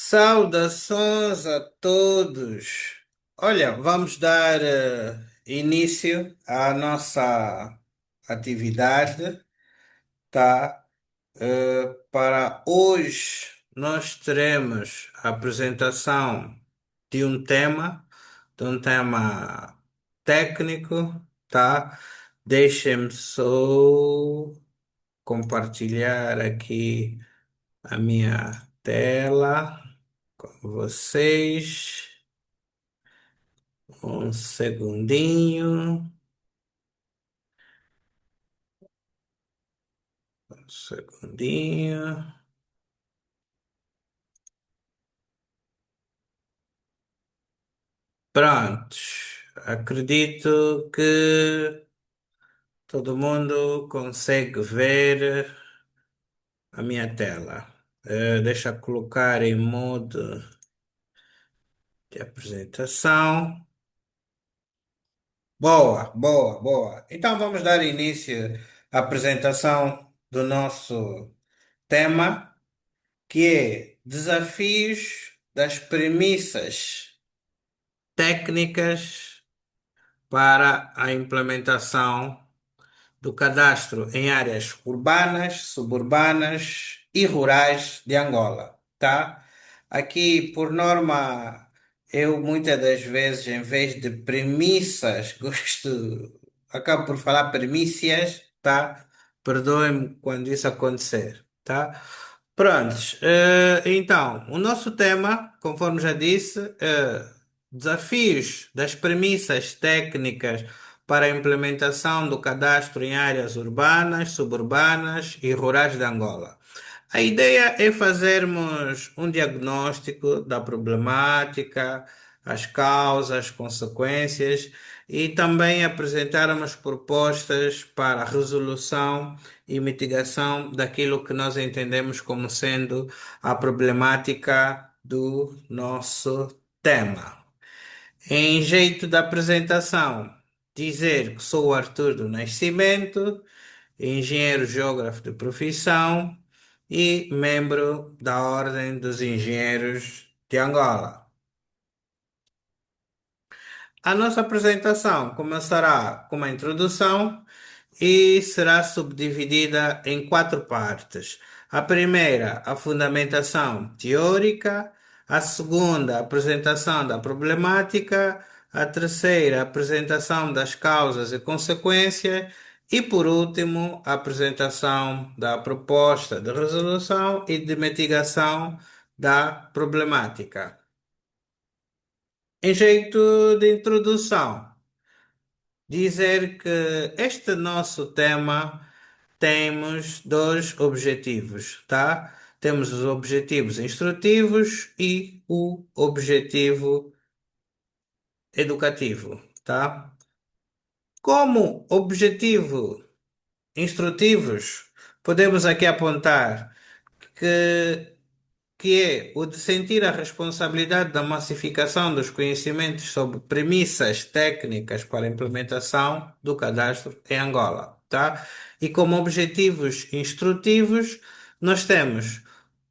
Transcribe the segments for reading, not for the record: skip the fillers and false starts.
Saudações a todos. Olha, vamos dar início à nossa atividade, tá? Para hoje, nós teremos a apresentação de um tema técnico, tá? Deixem-me só compartilhar aqui a minha tela com vocês. Um segundinho, um segundinho. Prontos. Acredito que todo mundo consegue ver a minha tela. Deixa eu colocar em modo de apresentação. Boa, boa, boa. Então vamos dar início à apresentação do nosso tema, que é desafios das premissas técnicas para a implementação do cadastro em áreas urbanas, suburbanas e rurais de Angola, tá? Aqui, por norma, eu muitas das vezes, em vez de premissas, acabo por falar premissas, tá? Perdoem-me quando isso acontecer, tá? Prontos, então, o nosso tema, conforme já disse, é desafios das premissas técnicas para a implementação do cadastro em áreas urbanas, suburbanas e rurais de Angola. A ideia é fazermos um diagnóstico da problemática, as causas, consequências e também apresentarmos propostas para a resolução e mitigação daquilo que nós entendemos como sendo a problemática do nosso tema. Em jeito de apresentação, dizer que sou o Arthur do Nascimento, engenheiro geógrafo de profissão e membro da Ordem dos Engenheiros de Angola. A nossa apresentação começará com uma introdução e será subdividida em quatro partes. A primeira, a fundamentação teórica, a segunda, a apresentação da problemática, a terceira, a apresentação das causas e consequências, e por último, a apresentação da proposta de resolução e de mitigação da problemática. Em jeito de introdução, dizer que este nosso tema temos dois objetivos, tá? Temos os objetivos instrutivos e o objetivo educativo, tá? Como objetivo instrutivos, podemos aqui apontar que que é o de sentir a responsabilidade da massificação dos conhecimentos sobre premissas técnicas para a implementação do cadastro em Angola, tá? E como objetivos instrutivos, nós temos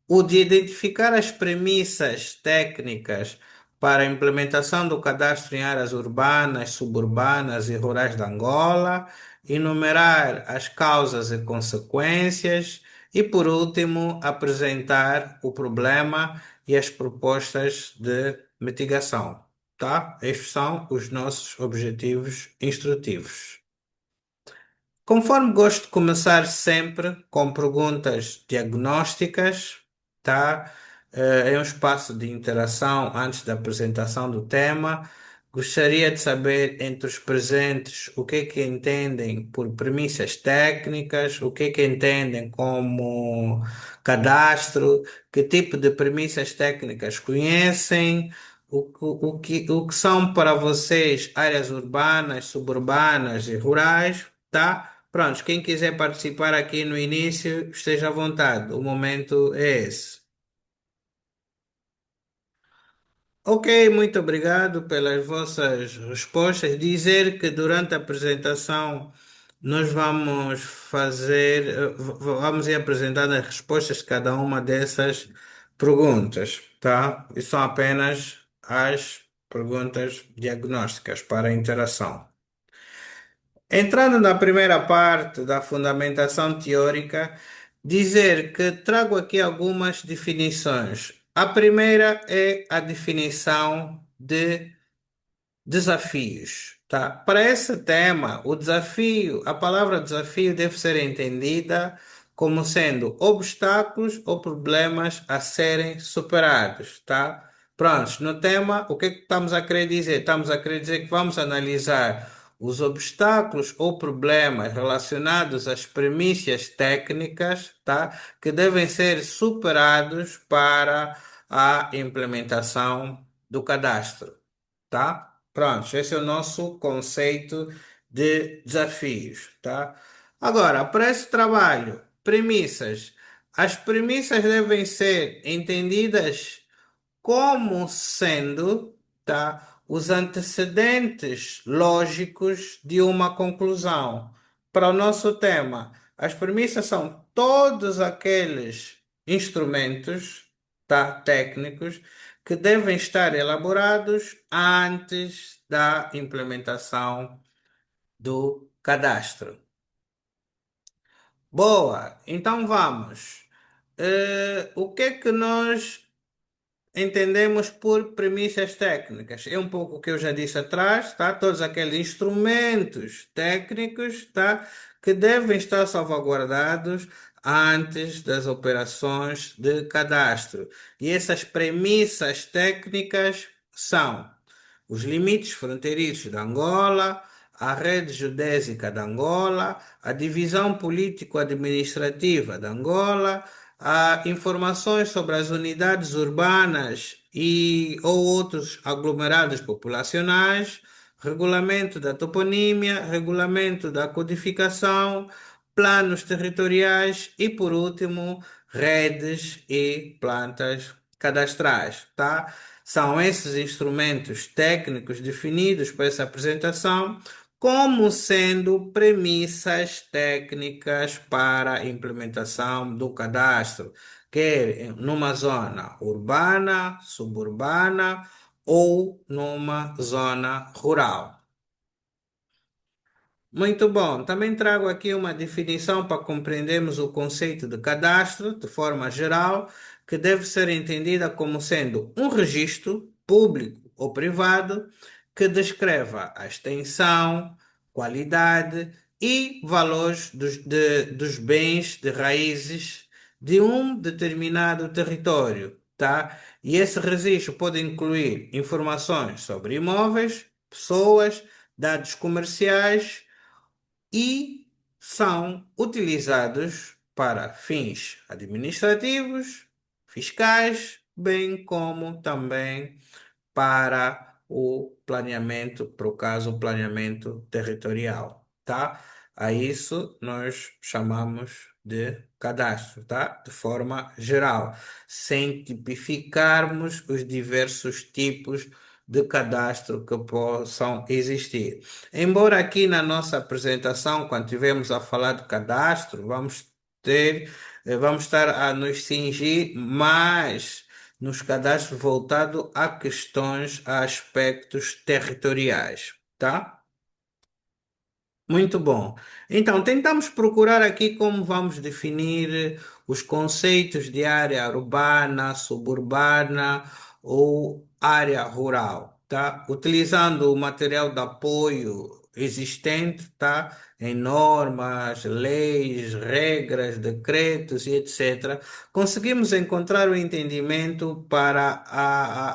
o de identificar as premissas técnicas para a implementação do cadastro em áreas urbanas, suburbanas e rurais de Angola, enumerar as causas e consequências e, por último, apresentar o problema e as propostas de mitigação. Tá? Estes são os nossos objetivos instrutivos. Conforme gosto de começar sempre com perguntas diagnósticas, tá? É um espaço de interação antes da apresentação do tema. Gostaria de saber entre os presentes o que é que entendem por premissas técnicas, o que é que entendem como cadastro, que tipo de premissas técnicas conhecem, o que são para vocês áreas urbanas, suburbanas e rurais, tá? Pronto, quem quiser participar aqui no início, esteja à vontade. O momento é esse. Ok, muito obrigado pelas vossas respostas. Dizer que durante a apresentação nós vamos vamos ir apresentando as respostas de cada uma dessas perguntas. tá? E são apenas as perguntas diagnósticas para a interação. Entrando na primeira parte da fundamentação teórica, dizer que trago aqui algumas definições. A primeira é a definição de desafios, tá? Para esse tema, o desafio, a palavra desafio deve ser entendida como sendo obstáculos ou problemas a serem superados, tá? Prontos, no tema, o que é que estamos a querer dizer? Estamos a querer dizer que vamos analisar os obstáculos ou problemas relacionados às premissas técnicas, tá? Que devem ser superados para a implementação do cadastro, tá? Pronto, esse é o nosso conceito de desafios, tá? Agora, para esse trabalho, premissas. As premissas devem ser entendidas como sendo, tá, os antecedentes lógicos de uma conclusão. Para o nosso tema, as premissas são todos aqueles instrumentos, tá, técnicos que devem estar elaborados antes da implementação do cadastro. Boa, então vamos. O que é que nós entendemos por premissas técnicas? É um pouco o que eu já disse atrás, tá? Todos aqueles instrumentos técnicos, tá? Que devem estar salvaguardados antes das operações de cadastro. E essas premissas técnicas são os limites fronteiriços da Angola, a rede geodésica da Angola, a divisão político-administrativa da Angola, há informações sobre as unidades urbanas e ou outros aglomerados populacionais, regulamento da toponímia, regulamento da codificação, planos territoriais e, por último, redes e plantas cadastrais, tá? São esses instrumentos técnicos definidos para essa apresentação como sendo premissas técnicas para a implementação do cadastro, quer numa zona urbana, suburbana ou numa zona rural. Muito bom. Também trago aqui uma definição para compreendermos o conceito de cadastro de forma geral, que deve ser entendida como sendo um registro público ou privado que descreva a extensão, qualidade e valores dos bens de raízes de um determinado território, tá? E esse registro pode incluir informações sobre imóveis, pessoas, dados comerciais e são utilizados para fins administrativos, fiscais, bem como também para o planeamento, para o caso, o planeamento territorial, tá? A isso nós chamamos de cadastro, tá? De forma geral, sem tipificarmos os diversos tipos de cadastro que possam existir. Embora aqui na nossa apresentação, quando estivermos a falar de cadastro, ter, vamos estar a nos cingir mais nos cadastros voltado a questões, a aspectos territoriais, tá? Muito bom. Então, tentamos procurar aqui como vamos definir os conceitos de área urbana, suburbana ou área rural, tá? Utilizando o material de apoio existente, tá? Em normas, leis, regras, decretos e etc., conseguimos encontrar o entendimento para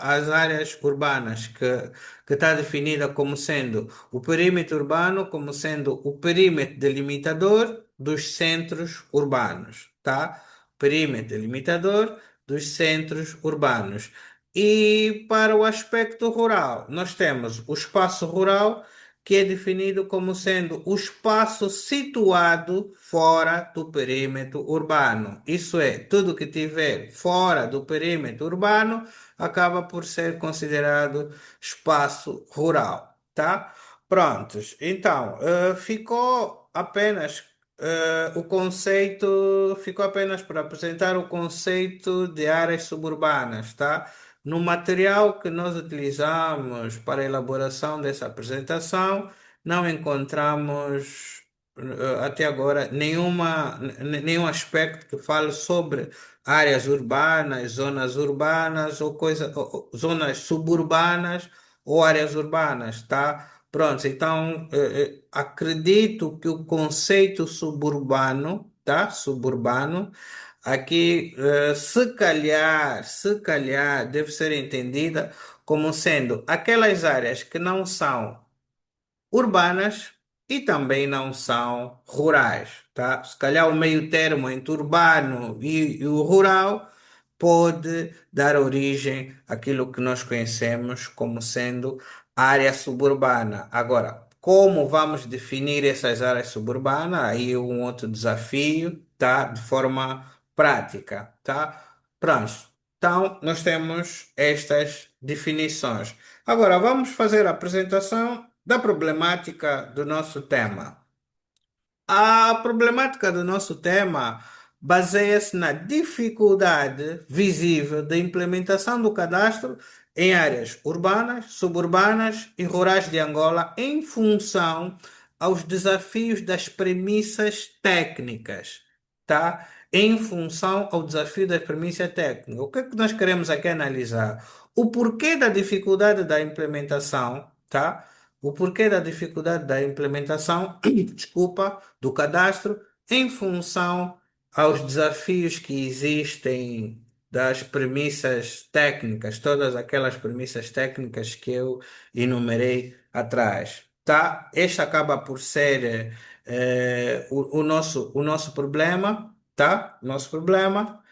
as áreas urbanas, que está definida como sendo o perímetro urbano como sendo o perímetro delimitador dos centros urbanos, tá? Perímetro delimitador dos centros urbanos. E para o aspecto rural, nós temos o espaço rural, que é definido como sendo o espaço situado fora do perímetro urbano. Isso é, tudo que tiver fora do perímetro urbano acaba por ser considerado espaço rural, tá? Prontos. Então, ficou apenas o conceito ficou apenas para apresentar o conceito de áreas suburbanas, tá? No material que nós utilizamos para a elaboração dessa apresentação, não encontramos até agora nenhum aspecto que fale sobre áreas urbanas ou zonas suburbanas ou áreas urbanas, tá? Pronto, então acredito que o conceito suburbano, tá? Suburbano, aqui se calhar deve ser entendida como sendo aquelas áreas que não são urbanas e também não são rurais, tá? Se calhar o meio termo entre urbano e o rural pode dar origem àquilo que nós conhecemos como sendo área suburbana. Agora, como vamos definir essas áreas suburbanas? Aí é um outro desafio, tá? De forma prática, tá? Pronto. Então, nós temos estas definições. Agora, vamos fazer a apresentação da problemática do nosso tema. A problemática do nosso tema baseia-se na dificuldade visível da implementação do cadastro em áreas urbanas, suburbanas e rurais de Angola em função aos desafios das premissas técnicas, tá? Em função ao desafio das premissas técnicas. O que é que nós queremos aqui analisar? O porquê da dificuldade da implementação, tá? O porquê da dificuldade da implementação, desculpa, do cadastro em função aos desafios que existem das premissas técnicas, todas aquelas premissas técnicas que eu enumerei atrás, tá? Este acaba por ser o nosso problema, tá? Nosso problema.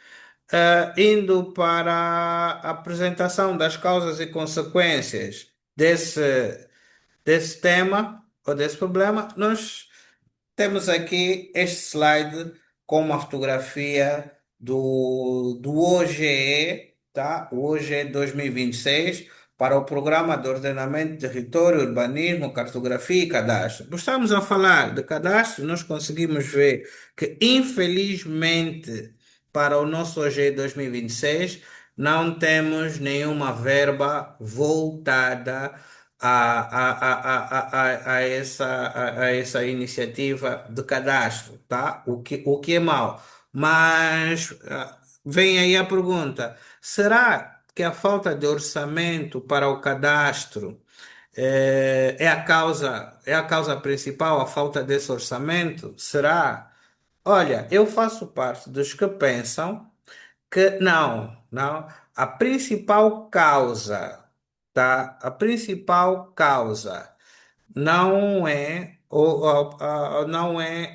Indo para a apresentação das causas e consequências desse tema ou desse problema, nós temos aqui este slide com uma fotografia do OGE, tá? O OGE 2026, para o Programa de Ordenamento de Território, Urbanismo, Cartografia e Cadastro. Estamos a falar de cadastro, nós conseguimos ver que, infelizmente, para o nosso OGE 2026, não temos nenhuma verba voltada a essa iniciativa de cadastro, tá? O que é mau. Mas vem aí a pergunta: será que a falta de orçamento para o cadastro é a causa principal, a falta desse orçamento? Será? Olha, eu faço parte dos que pensam que não, não. A principal causa, tá? A principal causa não é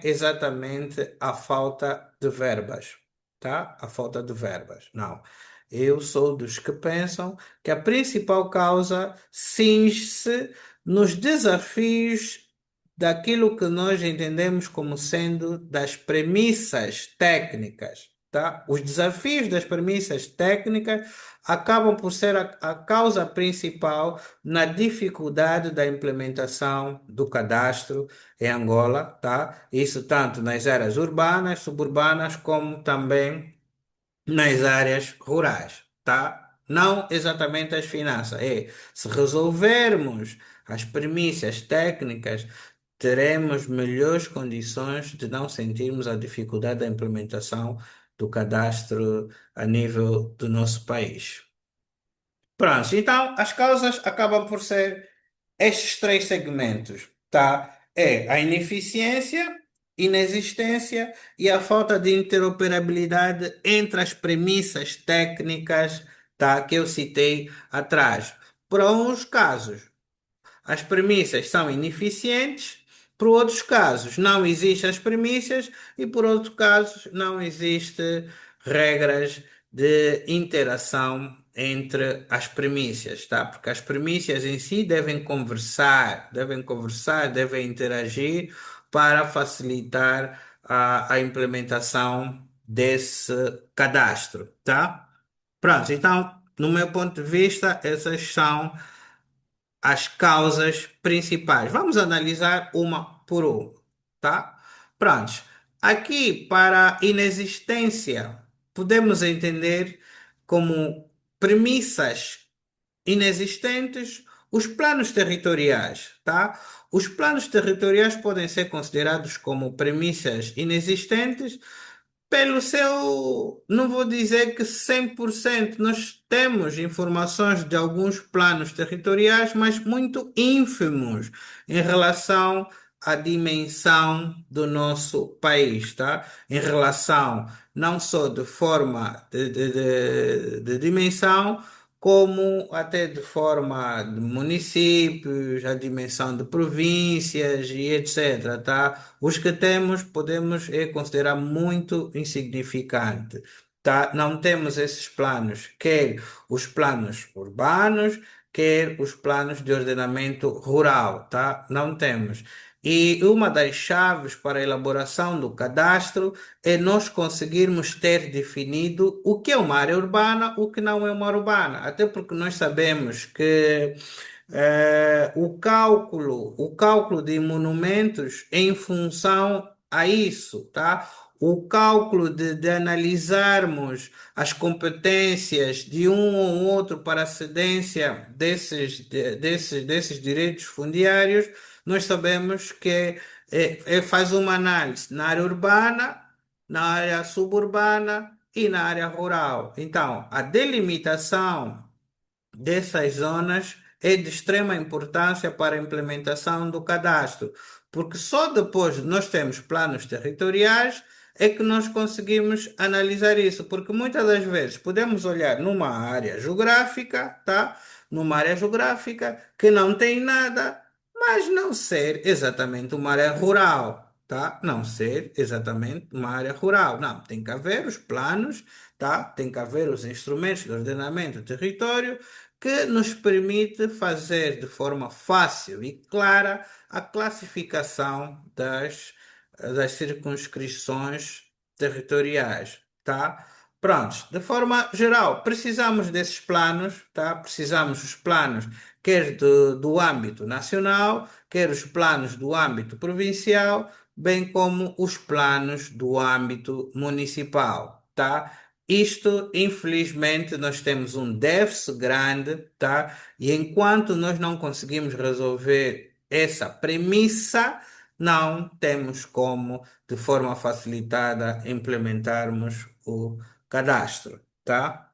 exatamente a falta de verbas, tá? A falta de verbas, não. Eu sou dos que pensam que a principal causa cinge-se nos desafios daquilo que nós entendemos como sendo das premissas técnicas, tá? Os desafios das premissas técnicas acabam por ser a causa principal na dificuldade da implementação do cadastro em Angola, tá? Isso tanto nas áreas urbanas, suburbanas, como também nas áreas rurais, tá? Não exatamente as finanças. Se resolvermos as premissas técnicas, teremos melhores condições de não sentirmos a dificuldade da implementação do cadastro a nível do nosso país. Pronto, então as causas acabam por ser estes três segmentos, tá? É a ineficiência, inexistência e a falta de interoperabilidade entre as premissas técnicas, tá? Que eu citei atrás. Para uns casos, as premissas são ineficientes, por outros casos, não existem as premissas e por outros casos, não existem regras de interação entre as premissas, tá? Porque as premissas em si devem interagir para facilitar a implementação desse cadastro, tá? Pronto, então, no meu ponto de vista, essas são as causas principais. Vamos analisar uma por uma, tá? Prontos. Aqui, para inexistência, podemos entender como premissas inexistentes os planos territoriais, tá? Os planos territoriais podem ser considerados como premissas inexistentes pelo seu, não vou dizer que 100% nós temos informações de alguns planos territoriais, mas muito ínfimos em relação à dimensão do nosso país, tá? Em relação não só de forma de dimensão, como até de forma de municípios, a dimensão de províncias e etc, tá? Os que temos podemos considerar muito insignificante, tá? Não temos esses planos, quer os planos urbanos, quer os planos de ordenamento rural, tá? Não temos. E uma das chaves para a elaboração do cadastro é nós conseguirmos ter definido o que é uma área urbana, o que não é uma urbana. Até porque nós sabemos que o cálculo de monumentos é em função a isso, tá? O cálculo de analisarmos as competências de um ou outro para a cedência desses direitos fundiários, nós sabemos que faz uma análise na área urbana, na área suburbana e na área rural. Então, a delimitação dessas zonas é de extrema importância para a implementação do cadastro, porque só depois de nós termos planos territoriais é que nós conseguimos analisar isso, porque muitas das vezes podemos olhar numa área geográfica, tá? Numa área geográfica que não tem nada, mas não ser exatamente uma área rural, tá? Não ser exatamente uma área rural. Não, tem que haver os planos, tá? Tem que haver os instrumentos de ordenamento do território que nos permite fazer de forma fácil e clara a classificação das circunscrições territoriais, tá? Prontos, de forma geral, precisamos desses planos, tá? Precisamos dos planos, quer do âmbito nacional, quer os planos do âmbito provincial, bem como os planos do âmbito municipal, tá? Isto, infelizmente, nós temos um déficit grande, tá? E enquanto nós não conseguimos resolver essa premissa, não temos como, de forma facilitada, implementarmos o cadastro, tá?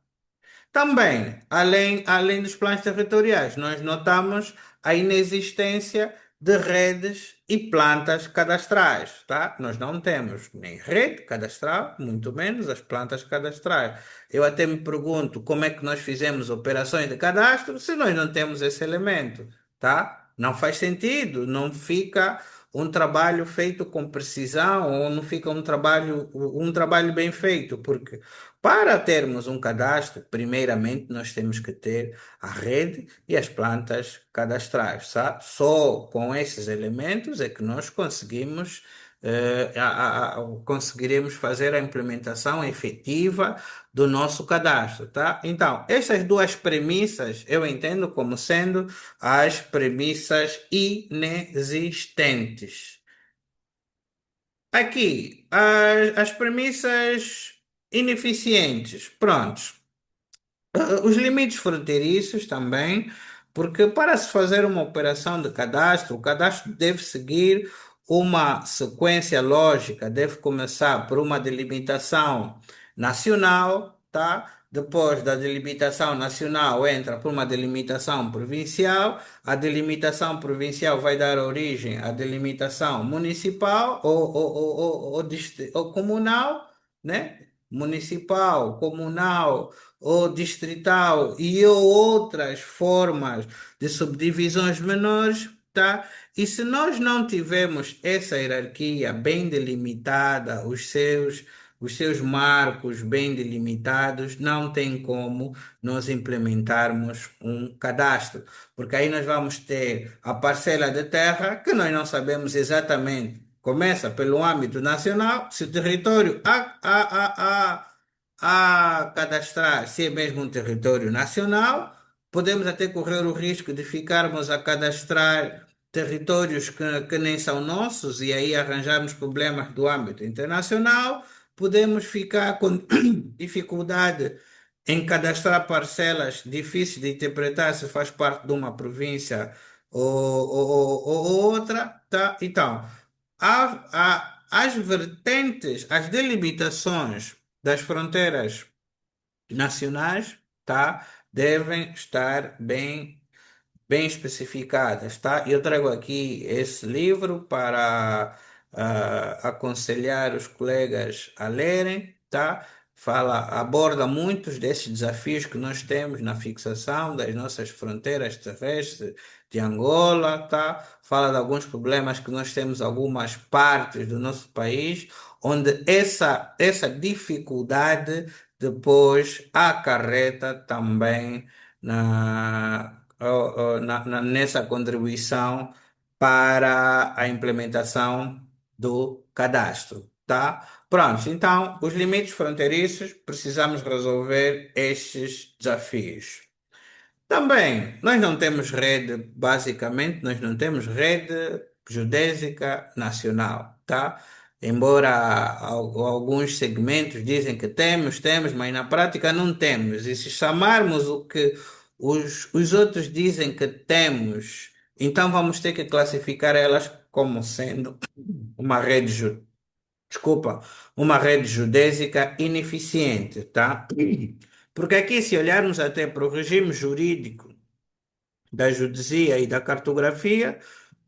Também, além dos planos territoriais, nós notamos a inexistência de redes e plantas cadastrais, tá? Nós não temos nem rede cadastral, muito menos as plantas cadastrais. Eu até me pergunto como é que nós fizemos operações de cadastro se nós não temos esse elemento, tá? Não faz sentido, não fica um trabalho feito com precisão ou não fica um trabalho bem feito, porque para termos um cadastro, primeiramente nós temos que ter a rede e as plantas cadastrais, sabe? Só com esses elementos é que nós conseguiremos fazer a implementação efetiva do nosso cadastro, tá? Então, essas duas premissas eu entendo como sendo as premissas inexistentes. Aqui, as premissas ineficientes. Prontos. Os limites fronteiriços também, porque para se fazer uma operação de cadastro, o cadastro deve seguir uma sequência lógica, deve começar por uma delimitação nacional, tá? Depois da delimitação nacional, entra por uma delimitação provincial. A delimitação provincial vai dar origem à delimitação municipal ou comunal, né? Municipal, comunal ou distrital e ou outras formas de subdivisões menores, tá? E se nós não tivermos essa hierarquia bem delimitada, os seus marcos bem delimitados, não tem como nós implementarmos um cadastro, porque aí nós vamos ter a parcela de terra que nós não sabemos exatamente. Começa pelo âmbito nacional, se o território a cadastrar, se é mesmo um território nacional, podemos até correr o risco de ficarmos a cadastrar territórios que nem são nossos e aí arranjarmos problemas do âmbito internacional, podemos ficar com dificuldade em cadastrar parcelas difíceis de interpretar se faz parte de uma província ou outra, tá? Então, as vertentes, as delimitações das fronteiras nacionais, tá? Devem estar bem especificadas, tá? Eu trago aqui esse livro para aconselhar os colegas a lerem, tá? Aborda muitos desses desafios que nós temos na fixação das nossas fronteiras terrestres de Angola, tá? Fala de alguns problemas que nós temos em algumas partes do nosso país, onde essa dificuldade depois acarreta também nessa contribuição para a implementação do cadastro, tá? Pronto, então, os limites fronteiriços, precisamos resolver estes desafios. Também, nós não temos rede, basicamente, nós não temos rede geodésica nacional, tá? Embora alguns segmentos dizem que temos, mas na prática não temos. E se chamarmos o que os outros dizem que temos, então vamos ter que classificar elas como sendo uma rede, desculpa, uma rede geodésica ineficiente, tá? Porque aqui, se olharmos até para o regime jurídico da geodesia e da cartografia,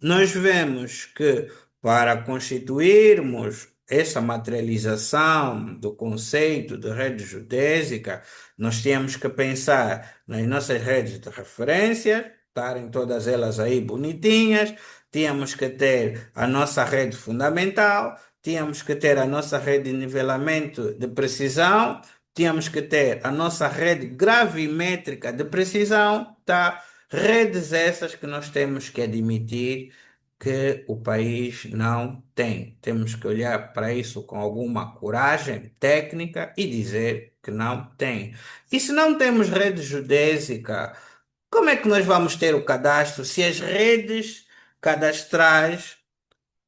nós vemos que para constituirmos essa materialização do conceito de rede geodésica, nós temos que pensar nas nossas redes de referência, estarem todas elas aí bonitinhas, tínhamos que ter a nossa rede fundamental, tínhamos que ter a nossa rede de nivelamento de precisão, tínhamos que ter a nossa rede gravimétrica de precisão, tá? Redes essas que nós temos que admitir que o país não tem. Temos que olhar para isso com alguma coragem técnica e dizer que não tem. E se não temos rede geodésica, como é que nós vamos ter o cadastro se as redes cadastrais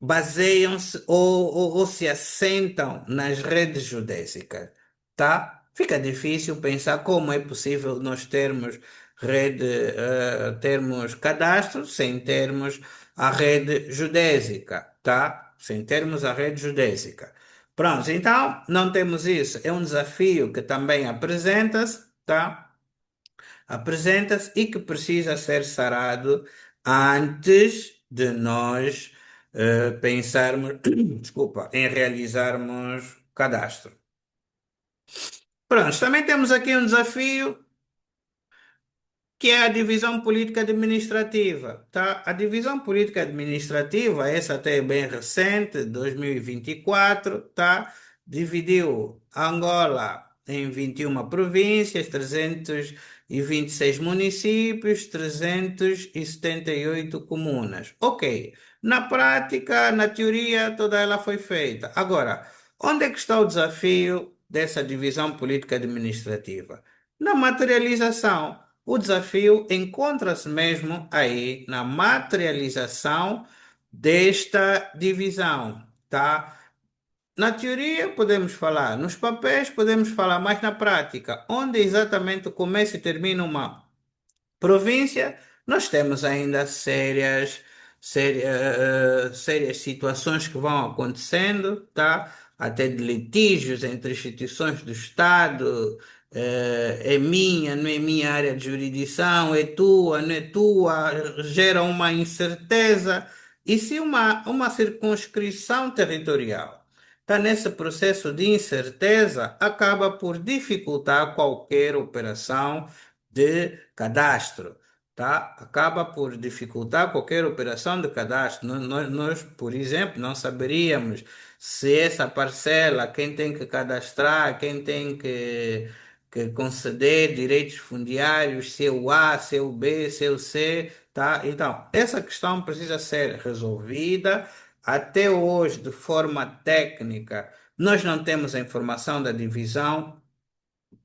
baseiam-se ou se assentam nas redes geodésicas, tá? Fica difícil pensar como é possível nós termos termos cadastro sem termos a rede geodésica, tá? Sem termos a rede geodésica. Pronto, então não temos isso. É um desafio que também apresenta-se, tá? Apresenta-se e que precisa ser sarado antes de nós pensarmos, desculpa, em realizarmos cadastro. Pronto, também temos aqui um desafio que é a divisão política administrativa, tá? A divisão política administrativa, essa até é bem recente, 2024, tá? Dividiu Angola em 21 províncias, 326 municípios, 378 comunas. Ok, na prática, na teoria, toda ela foi feita. Agora, onde é que está o desafio dessa divisão política administrativa? Na materialização. O desafio encontra-se mesmo aí na materialização desta divisão, tá? Na teoria podemos falar, nos papéis podemos falar, mas na prática, onde exatamente começa e termina uma província, nós temos ainda sérias situações que vão acontecendo, tá? Até de litígios entre instituições do Estado, é minha, não é minha área de jurisdição, é tua, não é tua, gera uma incerteza. E se uma circunscrição territorial está nesse processo de incerteza, acaba por dificultar qualquer operação de cadastro, tá? Acaba por dificultar qualquer operação de cadastro. Nós, por exemplo, não saberíamos se essa parcela, quem tem que cadastrar, quem tem que conceder direitos fundiários, se é o A, se é o B, se é o C, tá? Então, essa questão precisa ser resolvida. Até hoje, de forma técnica, nós não temos a informação da divisão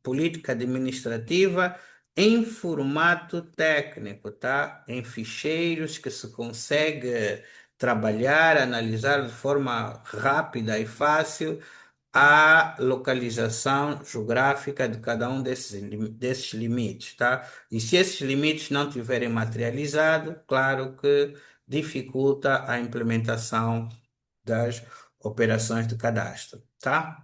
política administrativa em formato técnico, tá? Em ficheiros que se consegue trabalhar, analisar de forma rápida e fácil a localização geográfica de cada um desses limites, tá? E se esses limites não tiverem materializado, claro que dificulta a implementação das operações de cadastro, tá?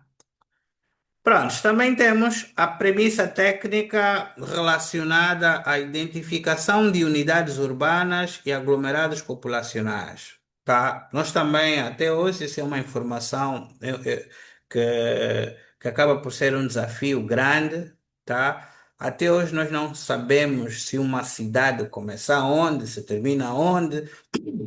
Pronto, também temos a premissa técnica relacionada à identificação de unidades urbanas e aglomerados populacionais, tá? Nós também, até hoje, isso é uma informação que acaba por ser um desafio grande, tá? Até hoje nós não sabemos se uma cidade começa onde, se termina onde.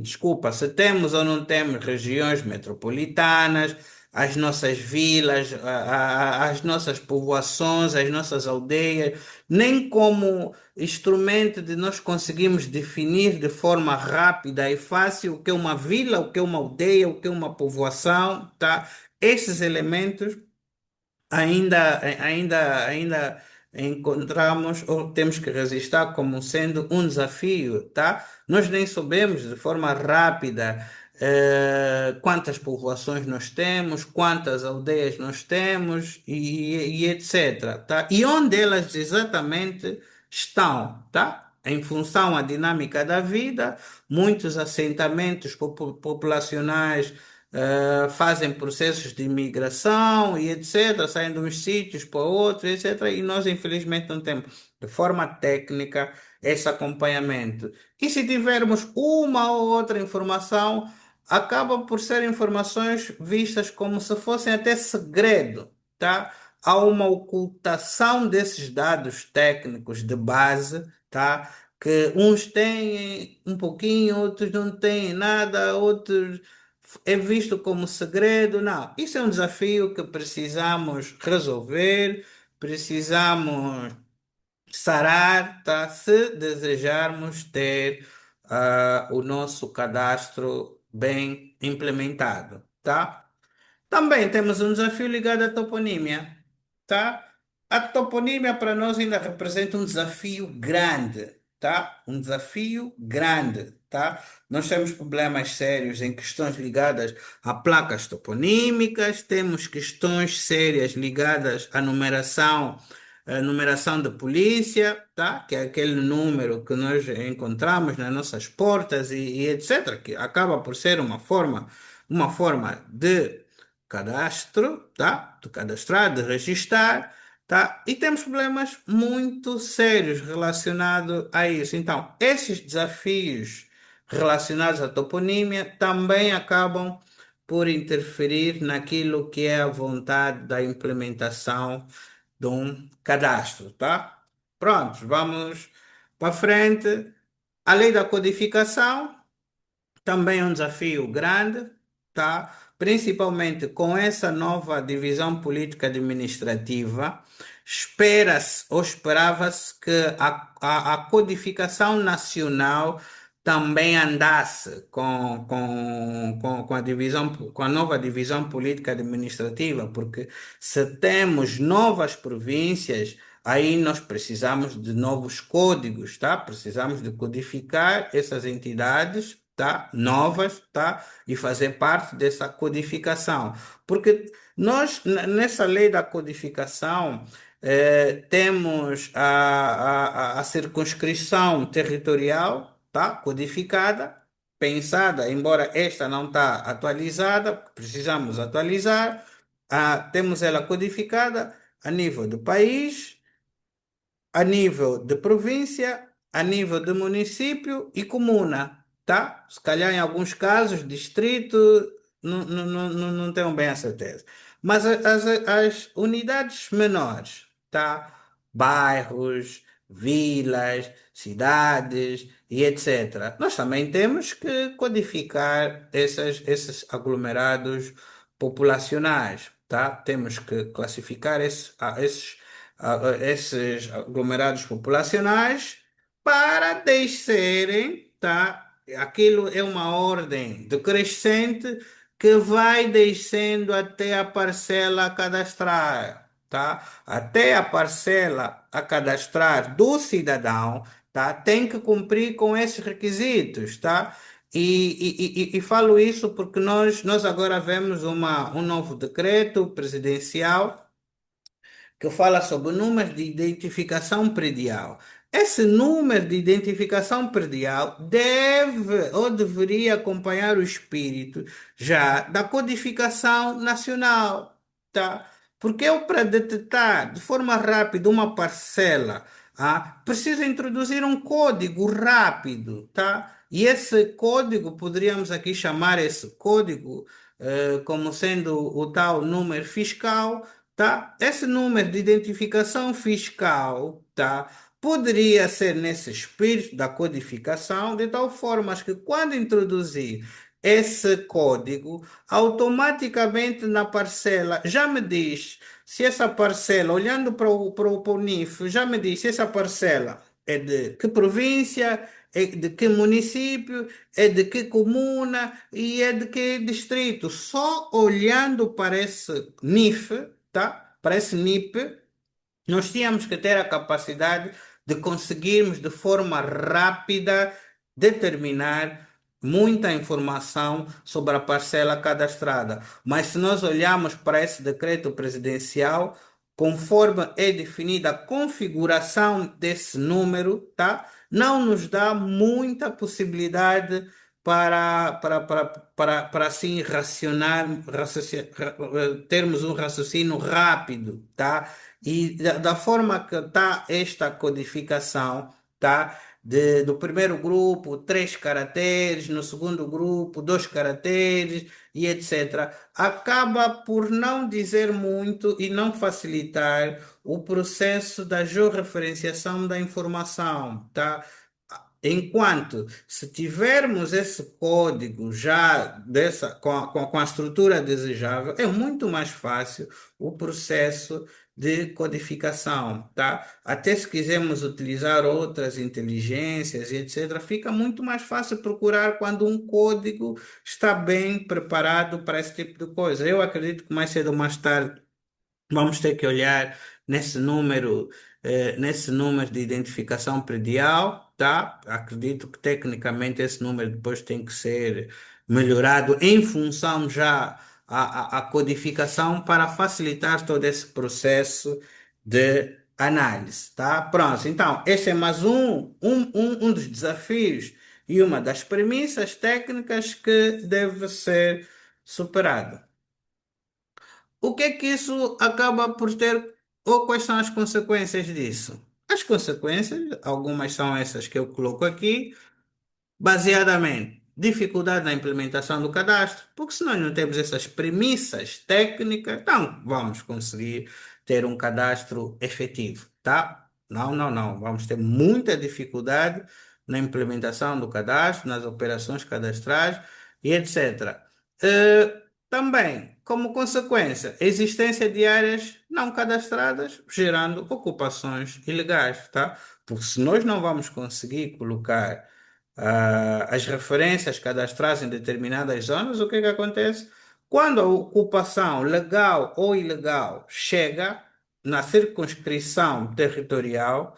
Desculpa, se temos ou não temos regiões metropolitanas, as nossas vilas, as nossas povoações, as nossas aldeias, nem como instrumento de nós conseguirmos definir de forma rápida e fácil o que é uma vila, o que é uma aldeia, o que é uma povoação, tá? Esses elementos ainda encontramos ou temos que registrar como sendo um desafio, tá? Nós nem sabemos de forma rápida quantas povoações nós temos, quantas aldeias nós temos e etc, tá? E onde elas exatamente estão, tá? Em função à dinâmica da vida, muitos assentamentos populacionais fazem processos de imigração e etc., saem de uns sítios para outros, etc., e nós, infelizmente, não temos de forma técnica esse acompanhamento. E se tivermos uma ou outra informação, acabam por ser informações vistas como se fossem até segredo, tá? Há uma ocultação desses dados técnicos de base, tá? Que uns têm um pouquinho, outros não têm nada, outros é visto como segredo. Não, isso é um desafio que precisamos resolver, precisamos sarar, tá? Se desejarmos ter o nosso cadastro bem implementado, tá? Também temos um desafio ligado à toponímia, tá? A toponímia para nós ainda representa um desafio grande, tá? Um desafio grande, tá? Nós temos problemas sérios em questões ligadas a placas toponímicas, temos questões sérias ligadas à numeração, numeração de polícia, tá? Que é aquele número que nós encontramos nas nossas portas e etc., que acaba por ser uma forma de cadastro, tá? De cadastrar, de registrar, tá? E temos problemas muito sérios relacionados a isso. Então, esses desafios relacionados à toponímia também acabam por interferir naquilo que é a vontade da implementação de um cadastro, tá? Prontos, vamos para frente. A lei da codificação. Também é um desafio grande, tá? Principalmente com essa nova divisão política administrativa, espera-se ou esperava-se que a codificação nacional também andasse com a divisão, com a nova divisão política administrativa, porque se temos novas províncias, aí nós precisamos de novos códigos, tá? Precisamos de codificar essas entidades, tá? Novas, tá? E fazer parte dessa codificação. Porque nós, nessa lei da codificação, temos a circunscrição territorial, tá? Codificada, pensada, embora esta não está atualizada, precisamos atualizar. Temos ela codificada a nível do país, a nível de província, a nível de município e comuna, tá? Se calhar em alguns casos, distrito, não tenho bem a certeza. Mas as unidades menores, tá? Bairros, vilas, cidades e etc. Nós também temos que codificar esses aglomerados populacionais, tá? Temos que classificar esses aglomerados populacionais para descerem, tá? Aquilo é uma ordem decrescente que vai descendo até a parcela cadastral, tá? Até a parcela a cadastrar do cidadão, tá? Tem que cumprir com esses requisitos, tá? E falo isso porque nós agora vemos um novo decreto presidencial que fala sobre o número de identificação predial. Esse número de identificação predial deve ou deveria acompanhar o espírito já da codificação nacional, tá? Porque eu, para detectar de forma rápida uma parcela, preciso introduzir um código rápido, tá? E esse código, poderíamos aqui chamar esse código como sendo o tal número fiscal, tá? Esse número de identificação fiscal, tá? Poderia ser nesse espírito da codificação, de tal forma que quando introduzir esse código, automaticamente na parcela já me diz se essa parcela, olhando para o NIF, já me diz se essa parcela é de que província, é de que município, é de que comuna e é de que distrito. Só olhando para esse NIF, tá? Para esse NIP, nós tínhamos que ter a capacidade de conseguirmos de forma rápida determinar muita informação sobre a parcela cadastrada. Mas se nós olharmos para esse decreto presidencial, conforme é definida a configuração desse número, tá? Não nos dá muita possibilidade para assim termos um raciocínio rápido, tá? E da forma que está esta codificação, tá? Do primeiro grupo, 3 caracteres, no segundo grupo, 2 caracteres e etc. Acaba por não dizer muito e não facilitar o processo da georreferenciação da informação, tá? Enquanto, se tivermos esse código já com a estrutura desejável, é muito mais fácil o processo de codificação, tá? Até se quisermos utilizar outras inteligências e etc., fica muito mais fácil procurar quando um código está bem preparado para esse tipo de coisa. Eu acredito que mais cedo ou mais tarde vamos ter que olhar nesse número de identificação predial, tá? Acredito que tecnicamente esse número depois tem que ser melhorado em função já a codificação para facilitar todo esse processo de análise, tá? Pronto, então, este é mais um dos desafios e uma das premissas técnicas que deve ser superado. O que é que isso acaba por ter, ou quais são as consequências disso? As consequências, algumas são essas que eu coloco aqui, baseadamente, dificuldade na implementação do cadastro, porque se nós não temos essas premissas técnicas, não vamos conseguir ter um cadastro efetivo, tá? Não, não, não. Vamos ter muita dificuldade na implementação do cadastro, nas operações cadastrais e etc. Também, como consequência, a existência de áreas não cadastradas, gerando ocupações ilegais, tá? Porque se nós não vamos conseguir colocar as referências cadastrais em determinadas zonas, o que que acontece? Quando a ocupação legal ou ilegal chega na circunscrição territorial,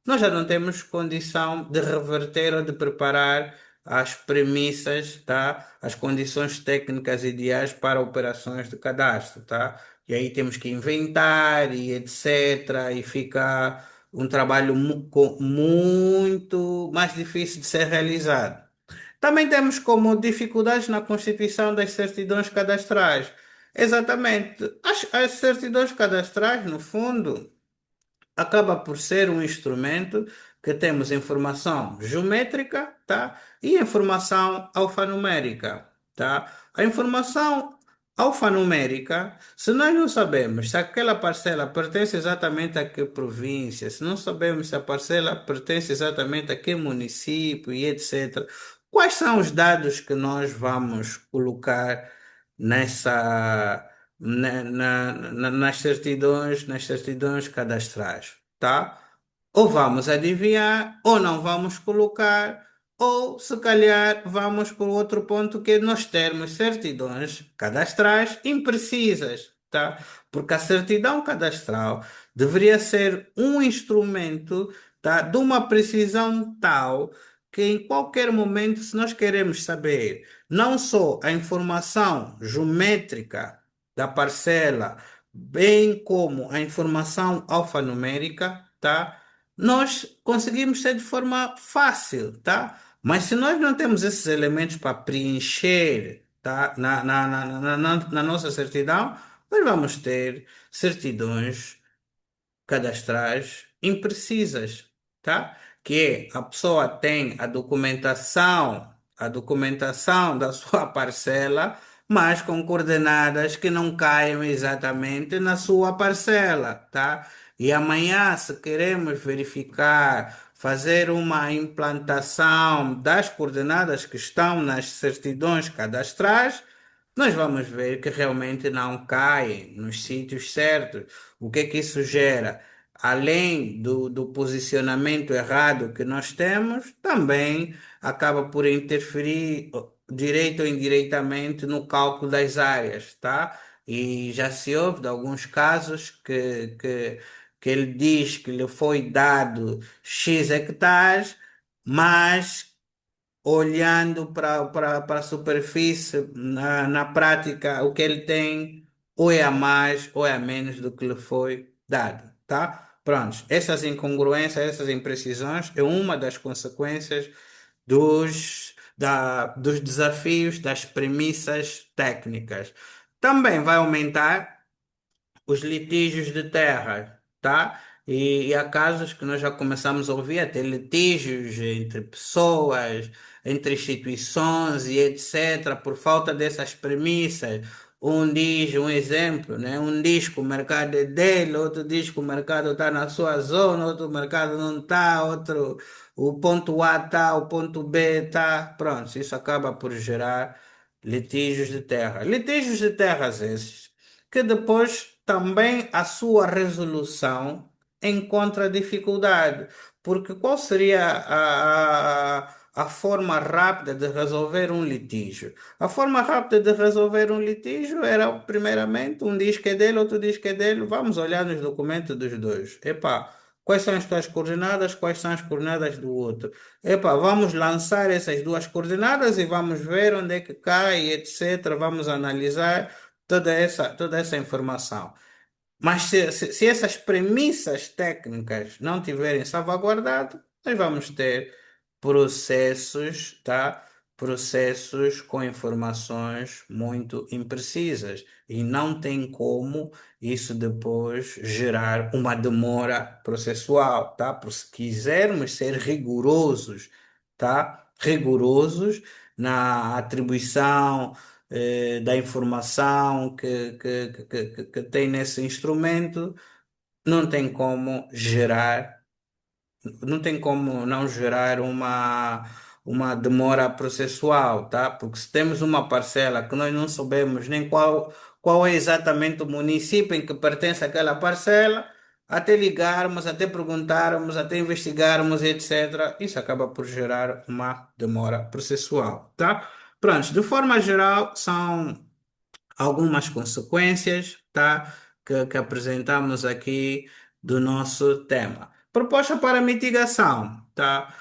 nós já não temos condição de reverter ou de preparar as premissas, tá? As condições técnicas ideais para operações de cadastro, tá? E aí temos que inventar e etc. E fica um trabalho muito mais difícil de ser realizado. Também temos como dificuldades na constituição das certidões cadastrais. Exatamente. As certidões cadastrais, no fundo, acaba por ser um instrumento que temos informação geométrica, tá? E informação alfanumérica, tá? A informação alfanumérica, se nós não sabemos se aquela parcela pertence exatamente a que província, se não sabemos se a parcela pertence exatamente a que município e etc., quais são os dados que nós vamos colocar nessa nas certidões cadastrais, tá? Ou vamos adivinhar, ou não vamos colocar, ou se calhar vamos para o outro ponto que é nós termos certidões cadastrais imprecisas, tá? porque a certidão cadastral deveria ser um instrumento, tá, de uma precisão tal que em qualquer momento, se nós queremos saber não só a informação geométrica da parcela, bem como a informação alfanumérica, tá? Nós conseguimos ter de forma fácil, tá? Mas se nós não temos esses elementos para preencher, tá? Na nossa certidão, nós vamos ter certidões cadastrais imprecisas, tá? Que a pessoa tem a documentação da sua parcela, mas com coordenadas que não caem exatamente na sua parcela, tá? E amanhã, se queremos verificar, fazer uma implantação das coordenadas que estão nas certidões cadastrais, nós vamos ver que realmente não caem nos sítios certos. O que é que isso gera? Além do posicionamento errado que nós temos, também acaba por interferir direito ou indiretamente no cálculo das áreas, tá? E já se ouve de alguns casos que ele diz que lhe foi dado X hectares, mas olhando para a superfície, na prática, o que ele tem ou é a mais ou é a menos do que lhe foi dado, tá? Pronto, essas incongruências, essas imprecisões é uma das consequências dos desafios das premissas técnicas. Também vai aumentar os litígios de terra, tá? E há casos que nós já começamos a ouvir, até litígios entre pessoas, entre instituições e etc., por falta dessas premissas. Um diz, um exemplo, né? Um diz que o mercado é dele, outro diz que o mercado está na sua zona, outro mercado não está, outro, o ponto A está, o ponto B está. Pronto, isso acaba por gerar litígios de terra. Litígios de terras esses que depois também a sua resolução encontra dificuldade. Porque qual seria a forma rápida de resolver um litígio? A forma rápida de resolver um litígio era, primeiramente, um diz que é dele, outro diz que é dele. Vamos olhar nos documentos dos dois. Epá, quais são as tuas coordenadas, quais são as coordenadas do outro? Epá, vamos lançar essas duas coordenadas e vamos ver onde é que cai, etc. Vamos analisar toda essa informação. Mas se essas premissas técnicas não tiverem salvaguardado, nós vamos ter processos, tá? Processos com informações muito imprecisas e não tem como isso depois gerar uma demora processual, tá? Porque se quisermos ser rigorosos, tá? Rigorosos na atribuição da informação que tem nesse instrumento, não tem como gerar, não tem como não gerar uma demora processual, tá? Porque se temos uma parcela que nós não sabemos nem qual é exatamente o município em que pertence aquela parcela, até ligarmos, até perguntarmos, até investigarmos, etc., isso acaba por gerar uma demora processual, tá? Pronto, de forma geral, são algumas consequências, tá? Que apresentamos aqui do nosso tema. Proposta para mitigação, tá?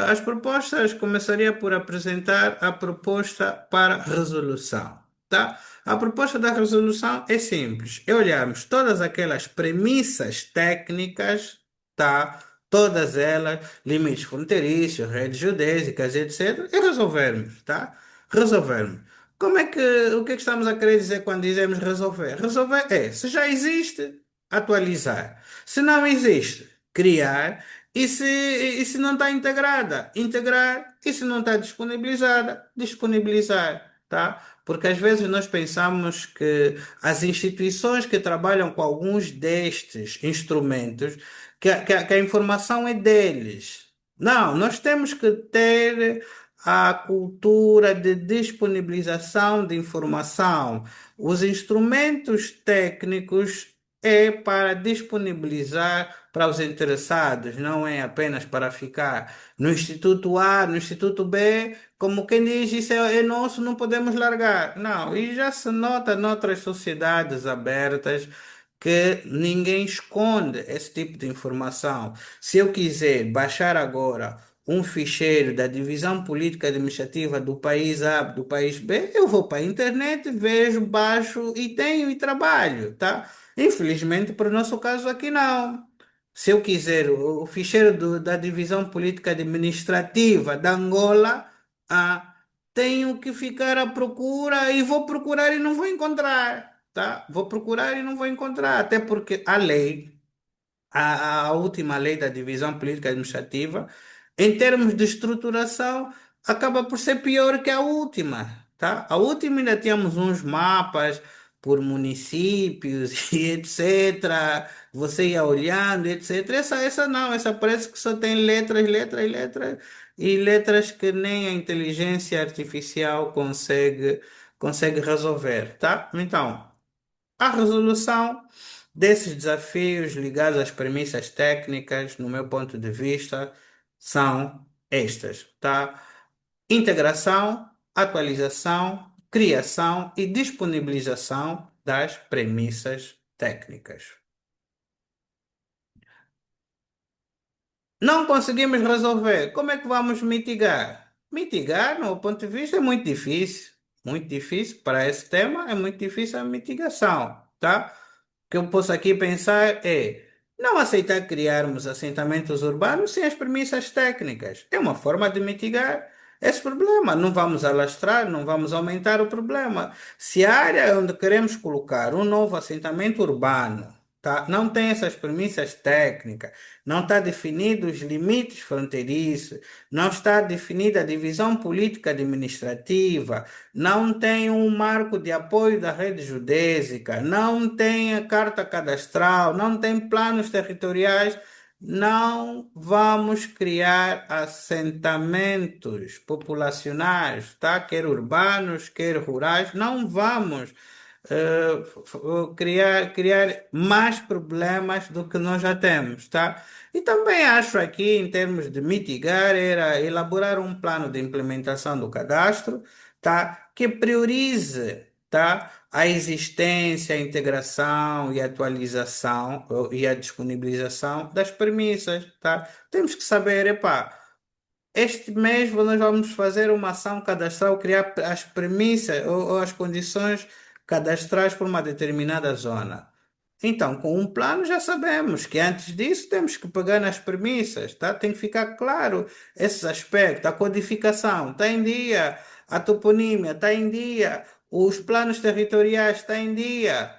As propostas, começaria por apresentar a proposta para resolução, tá? A proposta da resolução é simples, é olharmos todas aquelas premissas técnicas, tá? Todas elas, limites fronteiriços, redes geodésicas, etc., e resolvermos, tá? Resolvermos. O que é que estamos a querer dizer quando dizemos resolver? Resolver é, se já existe, atualizar. Se não existe, criar. E se não está integrada, integrar. E se não está disponibilizada, disponibilizar, tá? Porque às vezes nós pensamos que as instituições que trabalham com alguns destes instrumentos, que a informação é deles. Não, nós temos que ter a cultura de disponibilização de informação. Os instrumentos técnicos é para disponibilizar para os interessados, não é apenas para ficar no Instituto A, no Instituto B, como quem diz, isso é nosso, não podemos largar. Não, e já se nota noutras sociedades abertas que ninguém esconde esse tipo de informação. Se eu quiser baixar agora um ficheiro da divisão política administrativa do país A, do país B, eu vou para a internet, vejo, baixo e tenho e trabalho, tá? Infelizmente, para o nosso caso aqui não. Se eu quiser o ficheiro da divisão política administrativa da Angola, ah, tenho que ficar à procura e vou procurar e não vou encontrar, tá? Vou procurar e não vou encontrar, até porque a lei a última lei da divisão política administrativa, em termos de estruturação, acaba por ser pior que a última, tá? A última ainda tínhamos uns mapas por municípios e etc. Você ia olhando, etc. Essa não, essa parece que só tem letras, letras, letras e letras que nem a inteligência artificial consegue resolver, tá? Então, a resolução desses desafios ligados às premissas técnicas, no meu ponto de vista, são estas, tá? Integração, atualização, criação e disponibilização das premissas técnicas. Não conseguimos resolver. Como é que vamos mitigar? Mitigar, no meu ponto de vista, é muito difícil. Muito difícil. Para esse tema, é muito difícil a mitigação, tá? O que eu posso aqui pensar é não aceitar criarmos assentamentos urbanos sem as premissas técnicas. É uma forma de mitigar esse problema. Não vamos alastrar, não vamos aumentar o problema. Se a área onde queremos colocar um novo assentamento urbano, tá, não tem essas premissas técnicas, não está definido os limites fronteiriços, não está definida a divisão política administrativa, não tem um marco de apoio da rede geodésica, não tem a carta cadastral, não tem planos territoriais, não vamos criar assentamentos populacionais, tá? Quer urbanos, quer rurais, não vamos criar mais problemas do que nós já temos, tá? E também acho aqui, em termos de mitigar, era elaborar um plano de implementação do cadastro, tá? Que priorize, tá? A existência, a integração e a atualização e a disponibilização das premissas, tá? Temos que saber, epá, este mês nós vamos fazer uma ação cadastral, criar as premissas ou as condições cadastrais para uma determinada zona. Então, com um plano já sabemos que antes disso temos que pegar nas premissas, tá? Tem que ficar claro esses aspectos. A codificação está em dia, a toponímia está em dia, os planos territoriais estão em dia.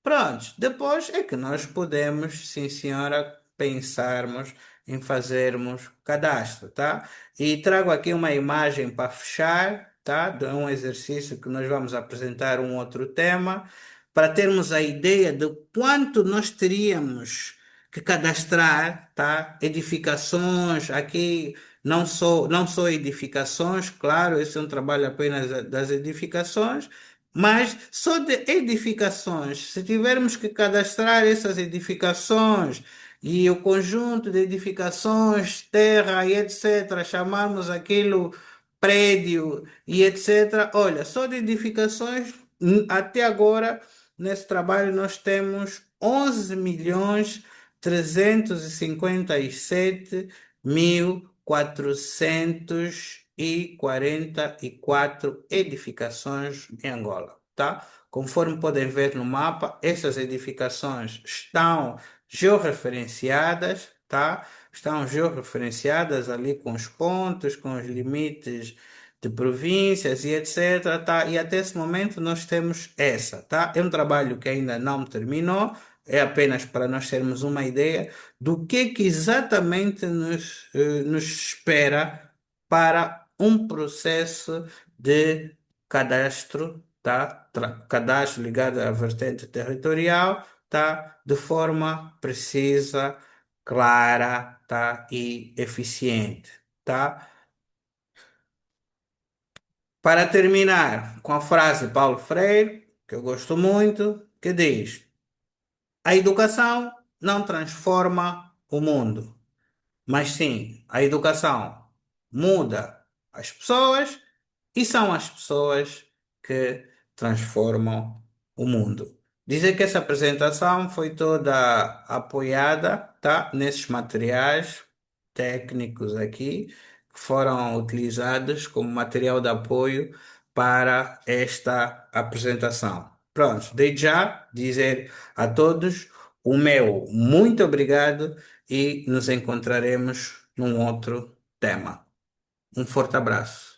Prontos, depois é que nós podemos, sim senhora, pensarmos em fazermos cadastro, tá? E trago aqui uma imagem para fechar, tá? De um exercício que nós vamos apresentar um outro tema, para termos a ideia de quanto nós teríamos que cadastrar, tá? Edificações, aqui não só edificações, claro, esse é um trabalho apenas das edificações, mas só de edificações, se tivermos que cadastrar essas edificações e o conjunto de edificações, terra e etc., chamarmos aquilo prédio e etc., olha, só de edificações, até agora, nesse trabalho, nós temos 11.357.444 edificações em Angola, tá? Conforme podem ver no mapa, essas edificações estão georreferenciadas, tá? Estão georreferenciadas ali com os pontos, com os limites de províncias e etc, tá? E até esse momento nós temos essa, tá? É um trabalho que ainda não terminou, é apenas para nós termos uma ideia do que exatamente nos espera para um processo de cadastro, tá? Cadastro ligado à vertente territorial, tá? De forma precisa, clara, tá? E eficiente, tá? Para terminar com a frase de Paulo Freire, que eu gosto muito, que diz: A educação não transforma o mundo, mas sim, a educação muda as pessoas e são as pessoas que transformam o mundo. Dizer que essa apresentação foi toda apoiada, tá, nesses materiais técnicos aqui que foram utilizados como material de apoio para esta apresentação. Pronto, desde já dizer a todos o meu muito obrigado e nos encontraremos num outro tema. Um forte abraço.